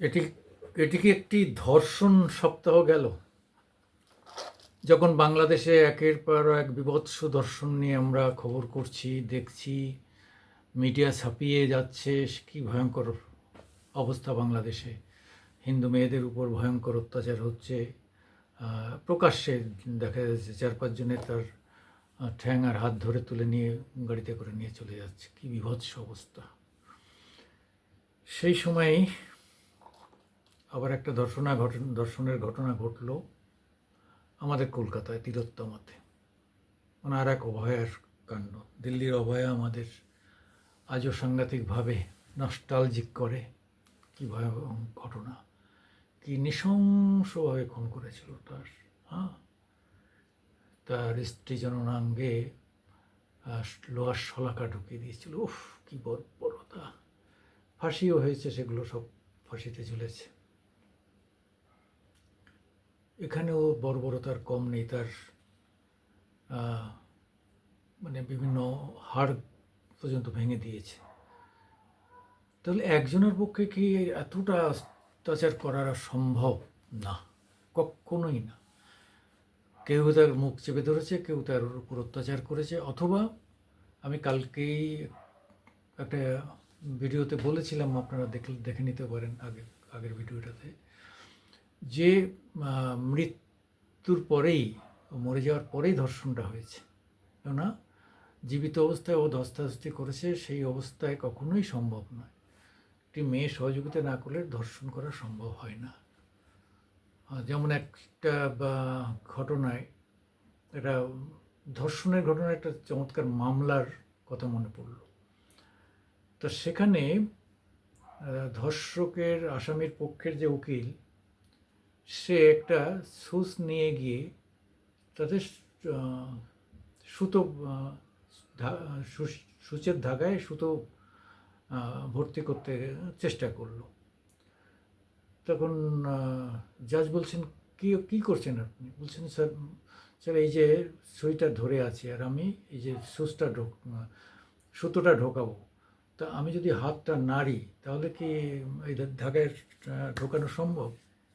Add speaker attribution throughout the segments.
Speaker 1: এটি এটি কি একটি ধর্ষণ সপ্তাহ গেল, যখন বাংলাদেশে একের পর এক বীভৎস ধর্ষণ নিয়ে আমরা খবর করছি, দেখছি, মিডিয়া ছাপিয়ে যাচ্ছে। কি ভয়ঙ্কর অবস্থা বাংলাদেশে। হিন্দু মেয়েদের উপর ভয়ঙ্কর অত্যাচার হচ্ছে। প্রকাশ্যে দেখা যাচ্ছে 4-5 জনের তার ঠ্যাং আর হাত ধরে তুলে নিয়ে গাড়িতে করে নিয়ে চলে যাচ্ছে। কি বীভৎস অবস্থা। সেই সময়েই আবার একটা ধর্ষণের ঘটনা ঘটল আমাদের কলকাতায় তিলোত্তমাতে। মানে আর এক অভয়ার কাণ্ড। দিল্লির অভয়া আমাদের আজও সাংঘাতিকভাবে নস্টালজিক করে। কী ভয়াবহ ঘটনা, কি নৃশংসভাবে খুন করেছিল তার হ্যাঁ তার স্ত্রী জননাঙ্গে লোহার শলাকা ঢুকিয়ে দিয়েছিল। উফ, কি বর্বরতা। ফাঁসিও হয়েছে, সেগুলো সব ফাঁসিতে ঝুলেছে। এখানেও বর্বরতার কম নেই। তার মানে বিভিন্ন হাড় পর্যন্ত ভেঙে দিয়েছে। তাহলে একজনের পক্ষে কি এতটা অত্যাচার করা সম্ভব? না, কখনোই না। কেউ তার মুখ চেপে ধরেছে, কেউ তার উপর অত্যাচার করেছে। অথবা আমি কালকেই একটা ভিডিওতে বলেছিলাম, আপনারা দেখে নিতে পারেন আগের ভিডিওটাতে, যে মৃত্যুর পরেই, মরে যাওয়ার পরেই ধর্ষণটা হয়েছে। কেননা জীবিত অবস্থায় ও ধস্তাধস্তি করেছে, সেই অবস্থায় কখনোই সম্ভব নয়। একটি মেয়ে সহযোগিতা না করলে ধর্ষণ করা সম্ভব হয় না। যেমন একটা ঘটনায়, একটা ধর্ষণের ঘটনা, একটা চমৎকার মামলার কথা মনে পড়ল। তো সেখানে ধর্ষকের আসামির পক্ষের যে উকিল, সে একটা সুচ নিয়ে গিয়ে তাদের সুতো সূচের ধাগায় সুতো ভর্তি করতে চেষ্টা করলো। তখন জাজ বলছেন, কি করছেন আপনি? বলছেন, স্যার এই যে সুইটা ধরে আছে, আর আমি এই যে সুতোটা ঢোকাবো, তা আমি যদি হাতটা নাড়ি তাহলে কি এই ধাগায় ঢোকানো সম্ভব?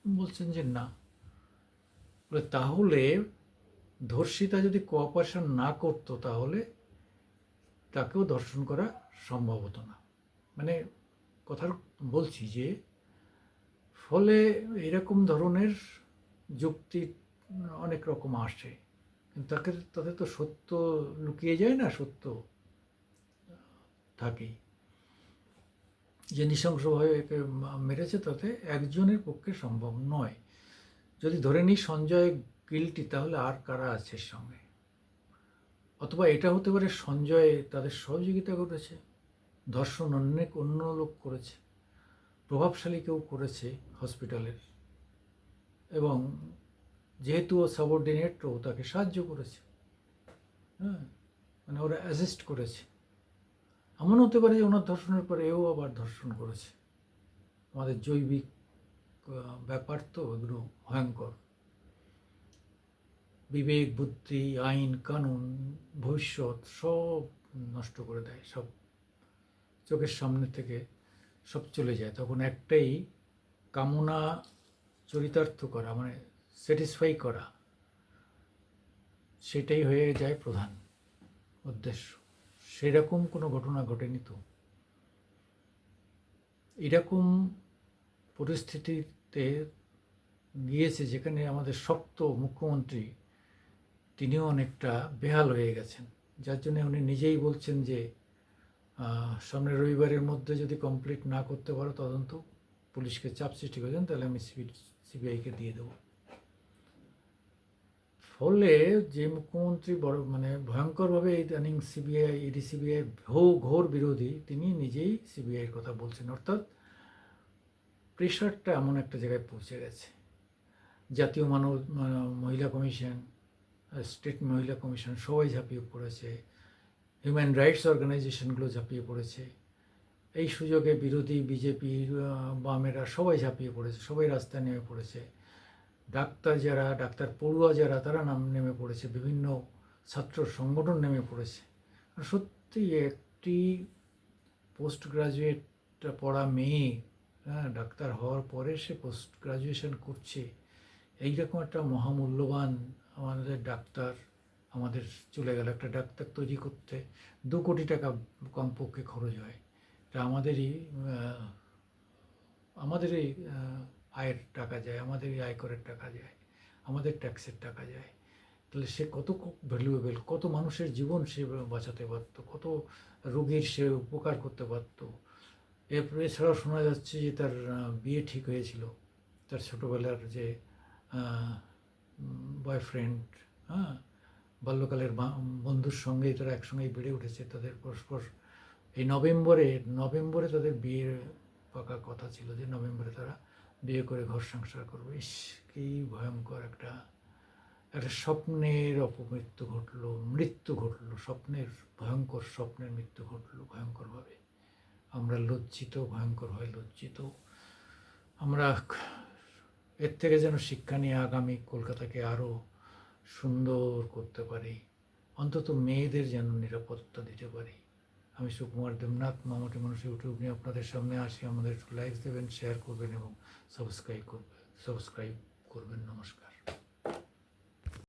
Speaker 1: বলছেন যে না। বলে তাহলে ধর্ষিতা যদি কোঅপারেশন না করতো তাহলে তাকেও ধর্ষণ করা সম্ভব হতো না। মানে কথার বলছি যে, ফলে এরকম ধরনের যুক্তি অনেক রকম আসে, কিন্তু তাতে তো সত্য লুকিয়ে যায় না, সত্য থাকেই। যে নৃশংসভাবে একে মেরেছে, তাতে একজনের পক্ষে সম্ভব নয়। যদি ধরে নিই সঞ্জয় গিল্টি, তাহলে আর কারা আছে সঙ্গে? অথবা এটা হতে পারে সঞ্জয় তাদের সহযোগিতা করেছে, ধর্ষণ অন্য লোক করেছে, প্রভাবশালী কেউ করেছে হসপিটালের, এবং যেহেতু ও সাবঅর্ডিনেট, ও তাকে সাহায্য করেছে। হ্যাঁ, মানে ওরা অ্যাসিস্ট করেছে। এমন হতে পারে যে ওনার ধর্ষণের পরে এও আবার ধর্ষণ করেছে। আমাদের জৈবিক ব্যাপার তো এগুলো ভয়ঙ্কর। বিবেক, বুদ্ধি, আইন কানুন, ভবিষ্যৎ সব নষ্ট করে দেয়। সব চোখের সামনে থেকে সব চলে যায়। তখন একটাই কামনা চরিতার্থ করা, মানে স্যাটিসফাই করা, সেটাই হয়ে যায় প্রধান উদ্দেশ্য। সেরকম কোনো ঘটনা ঘটেনি তো। এরকম পরিস্থিতিতে গিয়েছে যেখানে আমাদের শক্ত মুখ্যমন্ত্রী, তিনিও অনেকটা বেহাল হয়ে গেছেন। যার জন্য উনি নিজেই বলছেন যে সামনের রবিবারের মধ্যে যদি কমপ্লিট না করতে পারো তদন্ত, পুলিশকে চাপ সৃষ্টি করেছেন, তাহলে আমি সিবিআইকে দিয়ে দেবো। ফলে যে মুখ্যমন্ত্রী মানে ভয়ঙ্করভাবে ইদানিং সিবিআই, ইডি, সিবিআই ঘোর বিরোধী, তিনি নিজেই সিবিআইয়ের কথা বলছেন। অর্থাৎ প্রেশারটা এমন একটা জায়গায় পৌঁছে গেছে। জাতীয় মহিলা কমিশন, স্টেট মহিলা কমিশন সবাই ঝাঁপিয়ে পড়েছে, হিউম্যান রাইটস অর্গানাইজেশনগুলো ঝাঁপিয়ে পড়েছে। এই সুযোগে বিরোধী বিজেপির বামেরা সবাই ঝাঁপিয়ে পড়েছে, সবাই রাস্তায় নেমে পড়েছে। ডাক্তার পড়ুয়া যারা, তারা নেমে পড়েছে, বিভিন্ন ছাত্র সংগঠন নেমে পড়েছে। সত্যি একটি পোস্ট গ্রাজুয়েট পড়া মেয়ে হ্যাঁ, ডাক্তার হওয়ার পরে সে পোস্ট গ্রাজুয়েশন করছে, এইরকম একটা মহামূল্যবান আমাদের ডাক্তার আমাদের চলে গেল। একটা ডাক্তার তৈরি করতে 2 কোটি টাকা কমপক্ষে খরচ হয়। এটা আমাদেরই আয়ের টাকা যায়, আমাদেরই আয়করের টাকা যায়, আমাদের ট্যাক্সের টাকা যায়। তাহলে সে কত ভ্যালুয়েবল, কত মানুষের জীবন সে বাঁচাতে পারত, কত রোগীর সে উপকার করতে পারত। এরপরে এছাড়াও শোনা যাচ্ছে যে তার বিয়ে ঠিক হয়েছিল, তার ছোটোবেলার যে বয়ফ্রেন্ড, হ্যাঁ, বাল্যকালের বন্ধুর সঙ্গেই তারা একসঙ্গেই বেড়ে উঠেছে, তাদের পরস্পর এই নভেম্বরে তাদের বিয়ে পাকার কথা ছিল, যে নভেম্বরে তারা বিয়ে করে ঘর সংসার করবে। ইস, কি ভয়ঙ্কর একটা একটা স্বপ্নের মৃত্যু ঘটলো, স্বপ্নের ভয়ঙ্কর স্বপ্নের মৃত্যু ঘটলো ভয়ঙ্করভাবে। আমরা লজ্জিত, ভয়ঙ্করভাবে লজ্জিত। আমরা এর থেকে যেন শিক্ষা নিয়ে আগামী কলকাতাকে আরও সুন্দর করতে পারি, অন্তত মেয়েদের যেন নিরাপত্তা দিতে পারি। আমি সুকুমার দেবনাথ, মামাটি মানুষ ইউটিউব নিয়ে আপনাদের সামনে আসি। আমাদের লাইক দেবেন, শেয়ার করবেন এবং সাবস্ক্রাইব করবেন। নমস্কার।